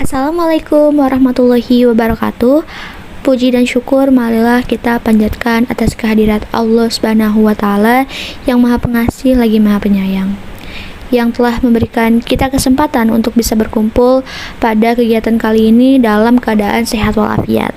Assalamualaikum warahmatullahi wabarakatuh. Puji dan syukur marilah kita panjatkan atas kehadirat Allah Subhanahu wa taala yang Maha Pengasih lagi Maha Penyayang, yang telah memberikan kita kesempatan untuk bisa berkumpul pada kegiatan kali ini dalam keadaan sehat walafiat.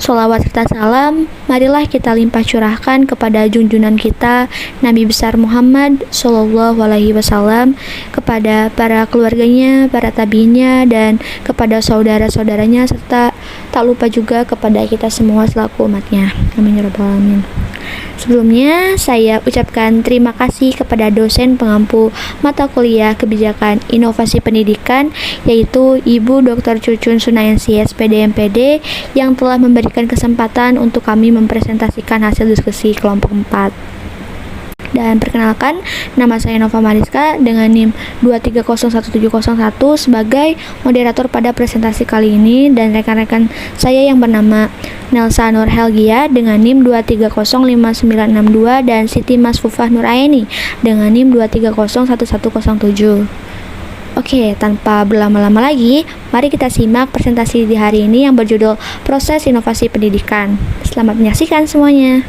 Sholawat serta salam marilah kita limpah curahkan kepada junjungan kita Nabi besar Muhammad Sallallahu Alaihi Wasallam, kepada para keluarganya, para tabiinnya, dan kepada saudara-saudaranya, serta tak lupa juga kepada kita semua selaku umatnya. Amin ya rabbal alamin. Sebelumnya, saya ucapkan terima kasih kepada dosen pengampu mata kuliah Kebijakan Inovasi Pendidikan, yaitu Ibu Dr. Cucun Sunayansi SPD MPD, yang telah memberikan kesempatan untuk kami mempresentasikan hasil diskusi kelompok 4. Dan perkenalkan, nama saya Nova Mariska dengan NIM 2301701 sebagai moderator pada presentasi kali ini, dan rekan-rekan saya yang bernama Nelsa Nur Helgia dengan NIM 2305962 dan Siti Masfufah Nuraini dengan NIM 2301107. Oke, tanpa berlama-lama lagi, mari kita simak presentasi di hari ini yang berjudul Proses Inovasi Pendidikan. Selamat menyaksikan semuanya.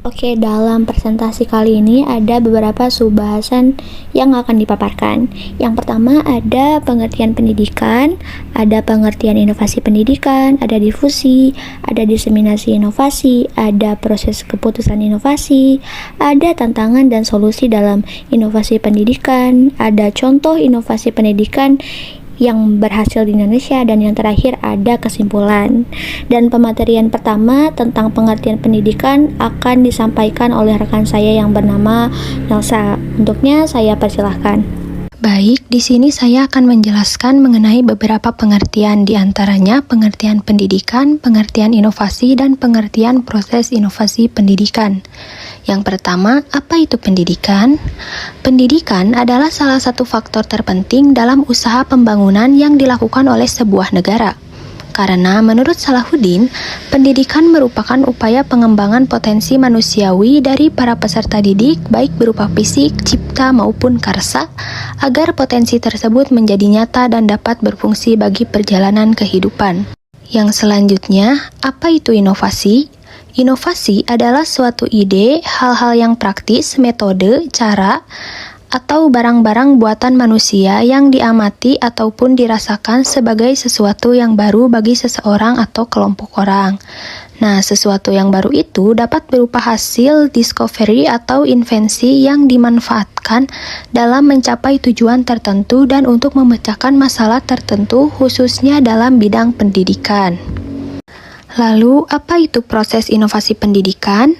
Oke, dalam presentasi kali ini ada beberapa subbahasan yang akan dipaparkan. Yang pertama ada pengertian pendidikan, ada pengertian inovasi pendidikan, ada difusi, ada diseminasi inovasi, ada proses keputusan inovasi, ada tantangan dan solusi dalam inovasi pendidikan, ada contoh inovasi pendidikan yang berhasil di Indonesia, dan yang terakhir ada kesimpulan. Dan pematerian pertama tentang pengertian pendidikan akan disampaikan oleh rekan saya yang bernama Nelsa. Untuknya saya persilahkan. Baik, di sini saya akan menjelaskan mengenai beberapa pengertian, di antaranya pengertian pendidikan, pengertian inovasi, dan pengertian proses inovasi pendidikan. Yang pertama, apa itu pendidikan? Pendidikan adalah salah satu faktor terpenting dalam usaha pembangunan yang dilakukan oleh sebuah negara. Karena menurut Salahuddin, pendidikan merupakan upaya pengembangan potensi manusiawi dari para peserta didik, baik berupa fisik, cipta, maupun karsa, agar potensi tersebut menjadi nyata dan dapat berfungsi bagi perjalanan kehidupan. Yang selanjutnya, apa itu inovasi? Inovasi adalah suatu ide, hal-hal yang praktis, metode, cara, atau barang-barang buatan manusia yang diamati ataupun dirasakan sebagai sesuatu yang baru bagi seseorang atau kelompok orang. Nah, sesuatu yang baru itu dapat berupa hasil discovery atau invensi yang dimanfaatkan dalam mencapai tujuan tertentu dan untuk memecahkan masalah tertentu, khususnya dalam bidang pendidikan. Lalu, apa itu proses inovasi pendidikan?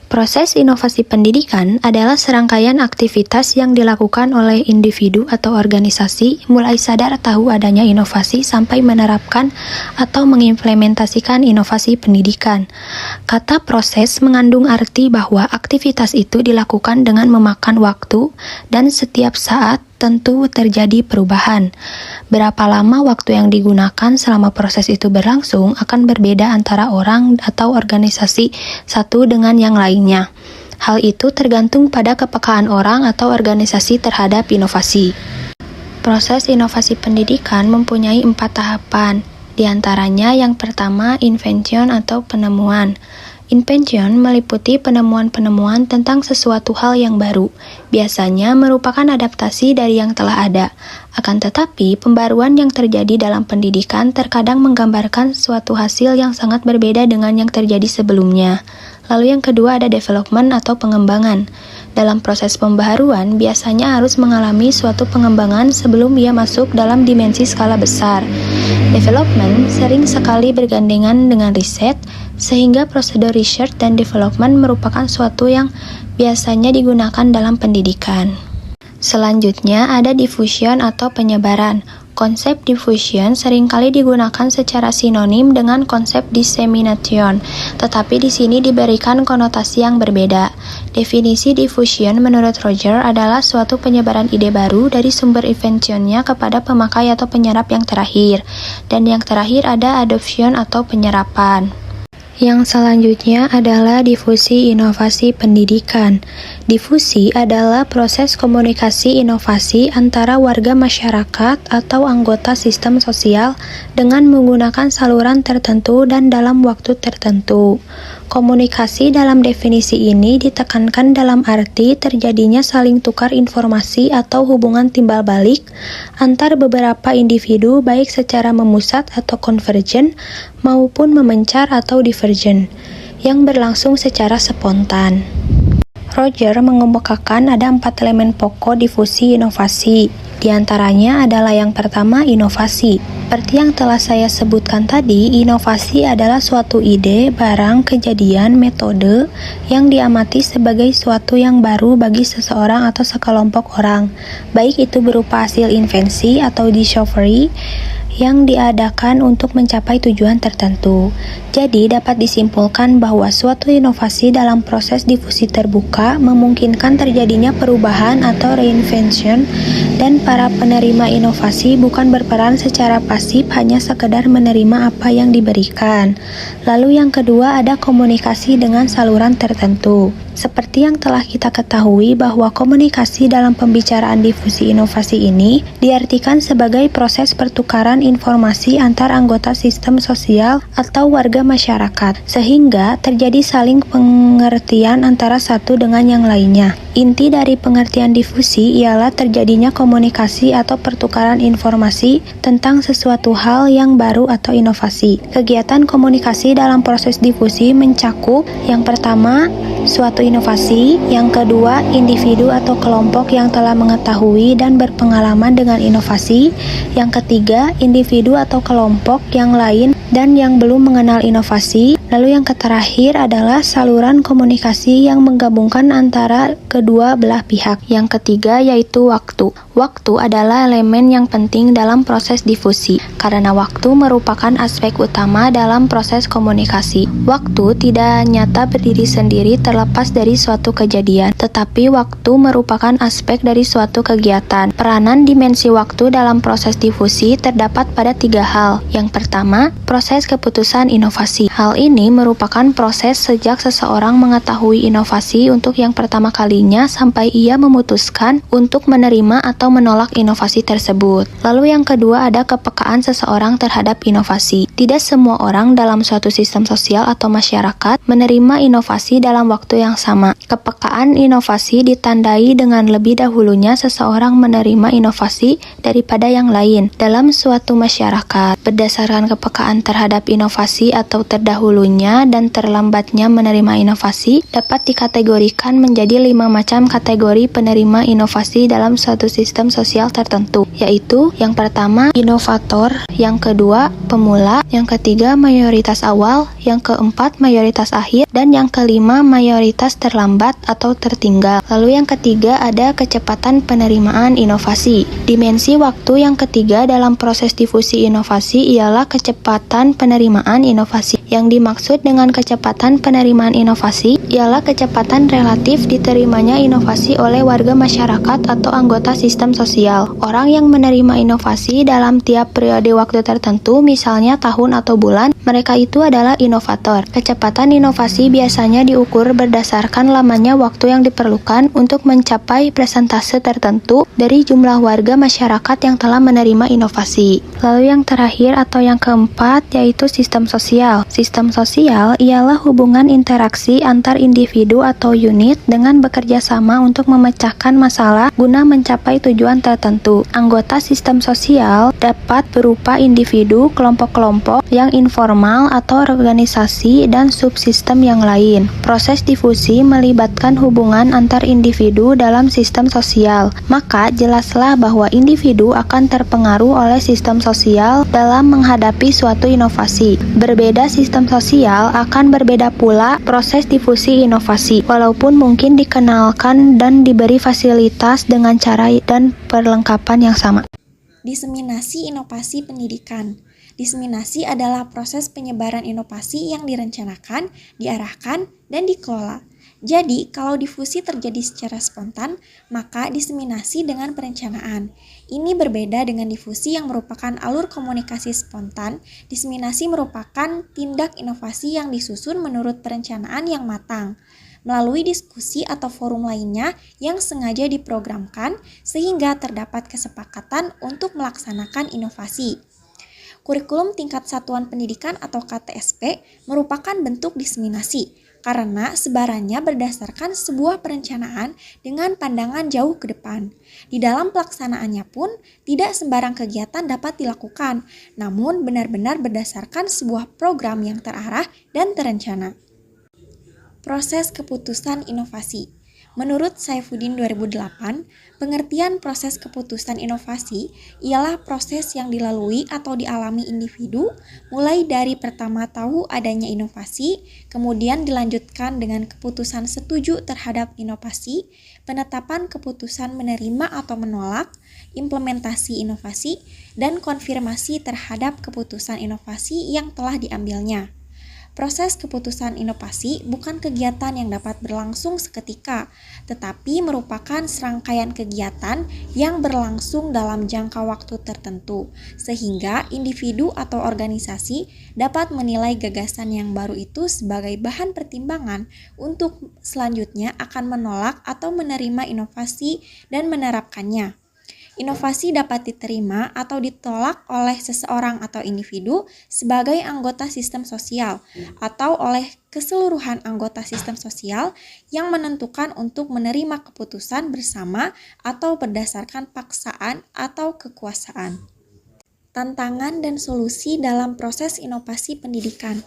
Proses inovasi pendidikan adalah serangkaian aktivitas yang dilakukan oleh individu atau organisasi mulai sadar tahu adanya inovasi sampai menerapkan atau mengimplementasikan inovasi pendidikan. Kata proses mengandung arti bahwa aktivitas itu dilakukan dengan memakan waktu dan setiap saat tentu terjadi perubahan. Berapa lama waktu yang digunakan selama proses itu berlangsung akan berbeda antara orang atau organisasi satu dengan yang lainnya. Hal itu tergantung pada kepekaan orang atau organisasi terhadap inovasi. Proses inovasi pendidikan mempunyai 4 tahapan. Di antaranya yang pertama, invention atau penemuan. Invention meliputi penemuan-penemuan tentang sesuatu hal yang baru, biasanya merupakan adaptasi dari yang telah ada. Akan tetapi, pembaruan yang terjadi dalam pendidikan terkadang menggambarkan suatu hasil yang sangat berbeda dengan yang terjadi sebelumnya. Lalu yang kedua ada development atau pengembangan. Dalam proses pembaharuan, biasanya harus mengalami suatu pengembangan sebelum ia masuk dalam dimensi skala besar. Development sering sekali bergandengan dengan riset, sehingga prosedur research dan development merupakan suatu yang biasanya digunakan dalam pendidikan. Selanjutnya ada diffusion atau penyebaran. Konsep diffusion seringkali digunakan secara sinonim dengan konsep dissemination, tetapi di sini diberikan konotasi yang berbeda. Definisi diffusion menurut Roger adalah suatu penyebaran ide baru dari sumber inventionnya kepada pemakai atau penyerap yang terakhir. Dan yang terakhir ada adoption atau penyerapan. Yang selanjutnya adalah difusi inovasi pendidikan. Difusi adalah proses komunikasi inovasi antara warga masyarakat atau anggota sistem sosial dengan menggunakan saluran tertentu dan dalam waktu tertentu. Komunikasi dalam definisi ini ditekankan dalam arti terjadinya saling tukar informasi atau hubungan timbal balik antar beberapa individu baik secara memusat atau konvergen maupun memencar atau divergen yang berlangsung secara spontan. Roger mengemukakan ada 4 elemen pokok difusi inovasi. Di antaranya adalah yang pertama, inovasi. Seperti yang telah saya sebutkan tadi, inovasi adalah suatu ide, barang, kejadian, metode yang diamati sebagai suatu yang baru bagi seseorang atau sekelompok orang, baik itu berupa hasil invensi atau discovery yang diadakan untuk mencapai tujuan tertentu. Jadi, dapat disimpulkan bahwa suatu inovasi dalam proses difusi terbuka memungkinkan terjadinya perubahan atau reinvention, dan para penerima inovasi bukan berperan secara pasif, hanya sekedar menerima apa yang diberikan. Lalu yang kedua ada komunikasi dengan saluran tertentu. Seperti yang telah kita ketahui bahwa komunikasi dalam pembicaraan difusi inovasi ini diartikan sebagai proses pertukaran informasi antar anggota sistem sosial atau warga masyarakat, sehingga terjadi saling pengertian antara satu dengan yang lainnya. Inti dari pengertian difusi ialah terjadinya komunikasi atau pertukaran informasi tentang sesuatu hal yang baru atau inovasi. Kegiatan komunikasi dalam proses difusi mencakup yang pertama, suatu inovasi, yang kedua, individu atau kelompok yang telah mengetahui dan berpengalaman dengan inovasi, yang ketiga, individu atau kelompok yang lain dan yang belum mengenal inovasi, lalu yang terakhir adalah saluran komunikasi yang menggabungkan antara kedua belah pihak. Yang ketiga yaitu waktu. Waktu adalah elemen yang penting dalam proses difusi, karena waktu merupakan aspek utama dalam proses komunikasi. Waktu tidak nyata berdiri sendiri terlepas dari suatu kejadian, tetapi waktu merupakan aspek dari suatu kegiatan. Peranan dimensi waktu dalam proses difusi terdapat pada 3 hal. Yang pertama, proses keputusan inovasi. Hal ini merupakan proses sejak seseorang mengetahui inovasi untuk yang pertama kalinya sampai ia memutuskan untuk menerima atau menolak inovasi tersebut. Lalu yang kedua ada kepekaan seseorang terhadap inovasi. Tidak semua orang dalam suatu sistem sosial atau masyarakat menerima inovasi dalam waktu yang sama. Kepekaan inovasi ditandai dengan lebih dahulunya seseorang menerima inovasi daripada yang lain dalam suatu masyarakat. Berdasarkan kepekaan terhadap inovasi atau terdahulunya dan terlambatnya menerima inovasi dapat dikategorikan menjadi 5 macam kategori penerima inovasi dalam suatu sistem sosial tertentu, yaitu yang pertama inovator, yang kedua pemula, yang ketiga mayoritas awal, yang keempat mayoritas akhir, dan yang kelima mayoritas terlambat atau tertinggal. Lalu yang ketiga ada kecepatan penerimaan inovasi. Dimensi waktu yang ketiga dalam proses difusi inovasi ialah kecepatan penerimaan inovasi. Yang dimaksud dengan kecepatan penerimaan inovasi ialah kecepatan relatif diterimanya inovasi oleh warga masyarakat atau anggota sistem sosial. Orang yang menerima inovasi dalam tiap periode waktu tertentu, misalnya tahun atau bulan, mereka itu adalah inovator. Kecepatan inovasi biasanya diukur berdasarkan lamanya waktu yang diperlukan untuk mencapai persentase tertentu dari jumlah warga masyarakat yang telah menerima inovasi. Lalu yang terakhir atau yang keempat yaitu sistem sosial. Sistem sosial ialah hubungan interaksi antar individu atau unit dengan bekerja sama untuk memecahkan masalah guna mencapai tujuan tertentu. Anggota sistem sosial dapat berupa individu, kelompok-kelompok yang informal atau organisasi dan subsistem yang lain. Proses difusi melibatkan hubungan antar individu dalam sistem sosial. Maka jelaslah bahwa individu akan terpengaruh oleh sistem sosial dalam menghadapi suatu inovasi. Berbeda sistem sosial akan berbeda pula proses difusi inovasi, walaupun mungkin dikenalkan dan diberi fasilitas dengan cara dan perlengkapan yang sama. Diseminasi inovasi pendidikan. Diseminasi adalah proses penyebaran inovasi yang direncanakan, diarahkan, dan dikelola. Jadi, kalau difusi terjadi secara spontan, maka diseminasi dengan perencanaan. Ini berbeda dengan difusi yang merupakan alur komunikasi spontan. Diseminasi merupakan tindak inovasi yang disusun menurut perencanaan yang matang. melalui diskusi atau forum lainnya yang sengaja diprogramkan sehingga terdapat kesepakatan untuk melaksanakan inovasi. Kurikulum tingkat satuan pendidikan atau KTSP merupakan bentuk diseminasi karena sebarannya berdasarkan sebuah perencanaan dengan pandangan jauh ke depan. Di dalam pelaksanaannya pun tidak sembarang kegiatan dapat dilakukan, namun benar-benar berdasarkan sebuah program yang terarah dan terencana. Proses keputusan inovasi. Menurut Saifuddin 2008, pengertian proses keputusan inovasi ialah proses yang dilalui atau dialami individu mulai dari pertama tahu adanya inovasi, kemudian dilanjutkan dengan keputusan setuju terhadap inovasi, penetapan keputusan menerima atau menolak, implementasi inovasi, dan konfirmasi terhadap keputusan inovasi yang telah diambilnya. Proses keputusan inovasi bukan kegiatan yang dapat berlangsung seketika, tetapi merupakan serangkaian kegiatan yang berlangsung dalam jangka waktu tertentu, sehingga individu atau organisasi dapat menilai gagasan yang baru itu sebagai bahan pertimbangan untuk selanjutnya akan menolak atau menerima inovasi dan menerapkannya. Inovasi dapat diterima atau ditolak oleh seseorang atau individu sebagai anggota sistem sosial atau oleh keseluruhan anggota sistem sosial yang menentukan untuk menerima keputusan bersama atau berdasarkan paksaan atau kekuasaan. Tantangan dan solusi dalam proses inovasi pendidikan.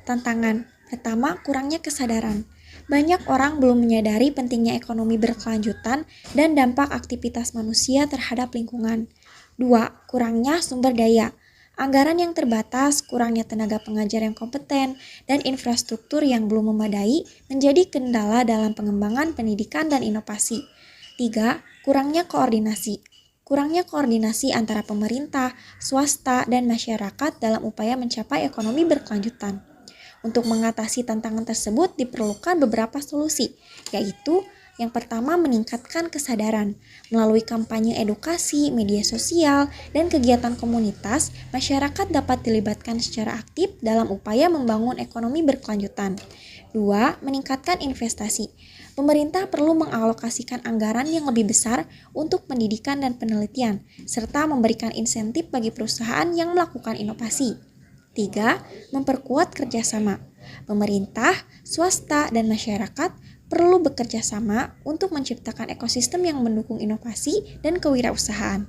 Tantangan pertama, kurangnya kesadaran. Banyak orang belum menyadari pentingnya ekonomi berkelanjutan dan dampak aktivitas manusia terhadap lingkungan. 2. Kurangnya sumber daya. Anggaran yang terbatas, kurangnya tenaga pengajar yang kompeten, dan infrastruktur yang belum memadai menjadi kendala dalam pengembangan pendidikan dan inovasi. 3. Kurangnya koordinasi. Kurangnya koordinasi antara pemerintah, swasta, dan masyarakat dalam upaya mencapai ekonomi berkelanjutan. Untuk mengatasi tantangan tersebut diperlukan beberapa solusi, yaitu yang pertama meningkatkan kesadaran. Melalui kampanye edukasi, media sosial, dan kegiatan komunitas, masyarakat dapat dilibatkan secara aktif dalam upaya membangun ekonomi berkelanjutan. 2. Meningkatkan investasi. Pemerintah perlu mengalokasikan anggaran yang lebih besar untuk pendidikan dan penelitian, serta memberikan insentif bagi perusahaan yang melakukan inovasi. 3. Memperkuat kerjasama. Pemerintah, swasta, dan masyarakat perlu bekerja sama untuk menciptakan ekosistem yang mendukung inovasi dan kewirausahaan.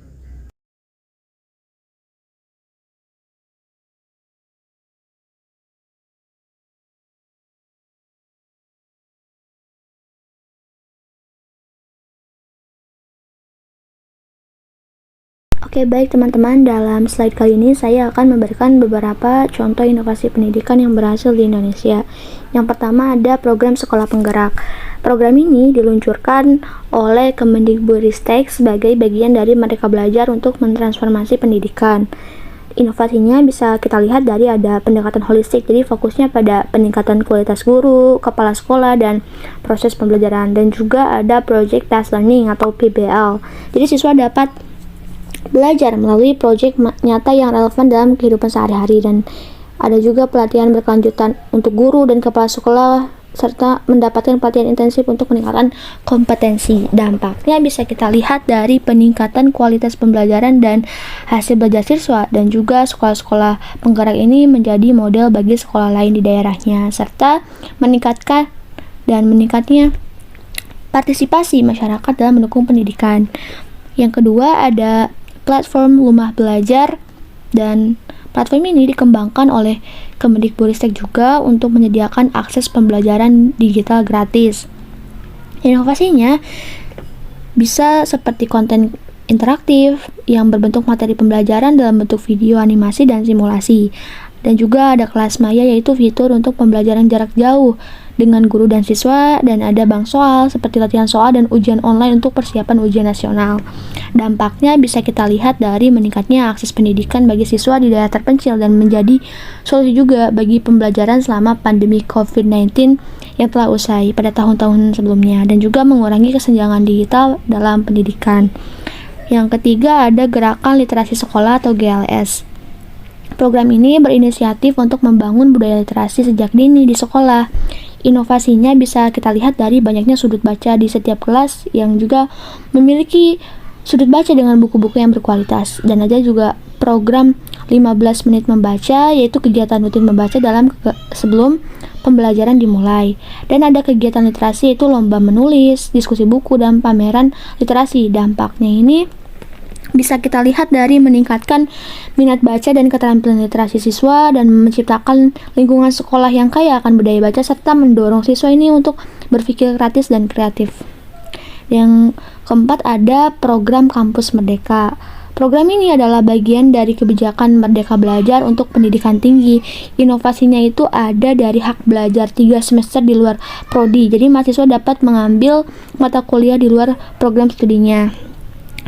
Oke, baik teman-teman, dalam slide kali ini saya akan memberikan beberapa contoh inovasi pendidikan yang berhasil di Indonesia. Yang pertama ada program Sekolah Penggerak. Program ini diluncurkan oleh Kemendikbudristek sebagai bagian dari Merdeka Belajar untuk mentransformasi pendidikan. Inovasinya bisa kita lihat dari ada pendekatan holistik, jadi fokusnya pada peningkatan kualitas guru, kepala sekolah, dan proses pembelajaran. Dan juga ada Project Task Learning atau PBL. Jadi siswa dapat belajar melalui proyek nyata yang relevan dalam kehidupan sehari-hari, dan ada juga pelatihan berkelanjutan untuk guru dan kepala sekolah serta mendapatkan pelatihan intensif untuk meningkatkan kompetensi. Dampaknya bisa kita lihat dari peningkatan kualitas pembelajaran dan hasil belajar siswa, dan juga sekolah-sekolah penggerak ini menjadi model bagi sekolah lain di daerahnya, serta meningkatnya partisipasi masyarakat dalam mendukung pendidikan. Yang kedua ada platform Rumah Belajar, dan platform ini dikembangkan oleh Kemendikbudristek juga untuk menyediakan akses pembelajaran digital gratis. Inovasinya bisa seperti konten interaktif yang berbentuk materi pembelajaran dalam bentuk video, animasi, dan simulasi. Dan juga ada kelas maya, yaitu fitur untuk pembelajaran jarak jauh dengan guru dan siswa, dan ada bank soal seperti latihan soal dan ujian online untuk persiapan ujian nasional. Dampaknya bisa kita lihat dari meningkatnya akses pendidikan bagi siswa di daerah terpencil dan menjadi solusi juga bagi pembelajaran selama pandemi COVID-19 yang telah usai pada tahun-tahun sebelumnya, dan juga mengurangi kesenjangan digital dalam pendidikan. Yang ketiga ada Gerakan Literasi Sekolah atau GLS. Program ini berinisiatif untuk membangun budaya literasi sejak dini di sekolah, Inovasinya bisa kita lihat dari banyaknya sudut baca di setiap kelas yang juga memiliki sudut baca dengan buku-buku yang berkualitas. Dan ada juga program 15 menit membaca, yaitu kegiatan rutin membaca sebelum pembelajaran dimulai. Dan ada kegiatan literasi, yaitu lomba menulis, diskusi buku, dan pameran literasi. Dampaknya ini bisa kita lihat dari meningkatkan minat baca dan keterampilan literasi siswa dan menciptakan lingkungan sekolah yang kaya akan budaya baca serta mendorong siswa ini untuk berpikir kritis dan kreatif. Yang keempat ada program Kampus Merdeka. Program ini adalah bagian dari kebijakan Merdeka Belajar untuk pendidikan tinggi. Inovasinya itu ada dari hak belajar 3 semester di luar prodi. Jadi mahasiswa dapat mengambil mata kuliah di luar program studinya.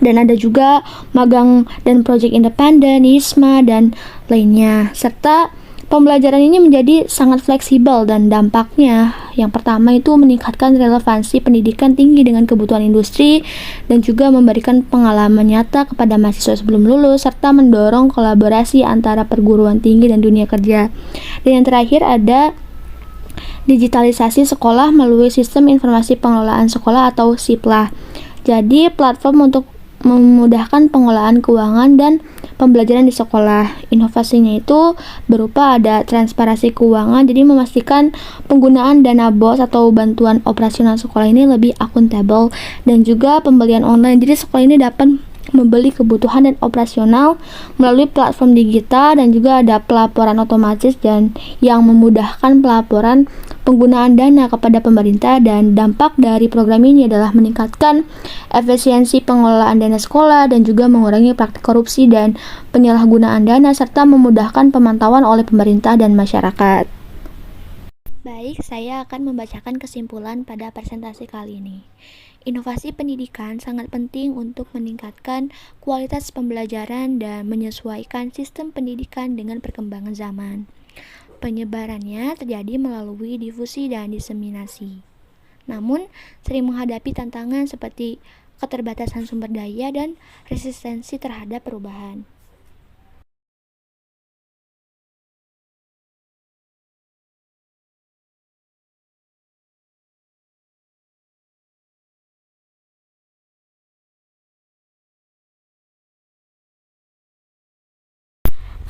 Dan ada juga magang dan proyek independen, ISMA, dan lainnya. Serta pembelajaran ini menjadi sangat fleksibel dan dampaknya yang pertama itu meningkatkan relevansi pendidikan tinggi dengan kebutuhan industri dan juga memberikan pengalaman nyata kepada mahasiswa sebelum lulus serta mendorong kolaborasi antara perguruan tinggi dan dunia kerja. Dan yang terakhir ada digitalisasi sekolah melalui sistem informasi pengelolaan sekolah atau SIPLA. Jadi platform untuk memudahkan pengelolaan keuangan dan pembelajaran di sekolah. Inovasinya itu berupa ada transparansi keuangan, jadi memastikan penggunaan dana BOS atau bantuan operasional sekolah ini lebih akuntabel, dan juga pembelian online. Jadi sekolah ini dapat membeli kebutuhan dan operasional melalui platform digital, dan juga ada pelaporan otomatis dan yang memudahkan pelaporan penggunaan dana kepada pemerintah. Dan dampak dari program ini adalah meningkatkan efisiensi pengelolaan dana sekolah dan juga mengurangi praktik korupsi dan penyalahgunaan dana serta memudahkan pemantauan oleh pemerintah dan masyarakat. Baik, saya akan membacakan kesimpulan pada presentasi kali ini. Inovasi pendidikan sangat penting untuk meningkatkan kualitas pembelajaran dan menyesuaikan sistem pendidikan dengan perkembangan zaman. Penyebarannya terjadi melalui difusi dan diseminasi. Namun, sering menghadapi tantangan seperti keterbatasan sumber daya dan resistensi terhadap perubahan.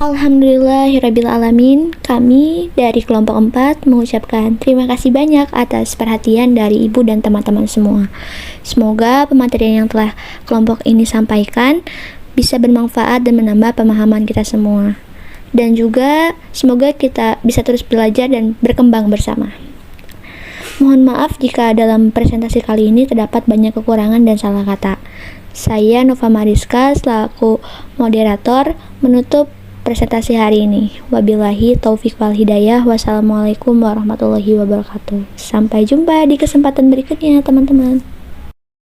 Alhamdulillahirrabbilalamin, kami dari kelompok 4 mengucapkan terima kasih banyak atas perhatian dari Ibu dan teman-teman semua. Semoga pematerian yang telah kelompok ini sampaikan bisa bermanfaat dan menambah pemahaman kita semua. Dan juga semoga kita bisa terus belajar dan berkembang bersama. Mohon maaf jika dalam presentasi kali ini terdapat banyak kekurangan dan salah kata. Saya Nova Mariska selaku moderator menutup presentasi hari ini. Wabillahi taufik wal hidayah. Wassalamualaikum warahmatullahi wabarakatuh. Sampai jumpa di kesempatan berikutnya, teman-teman.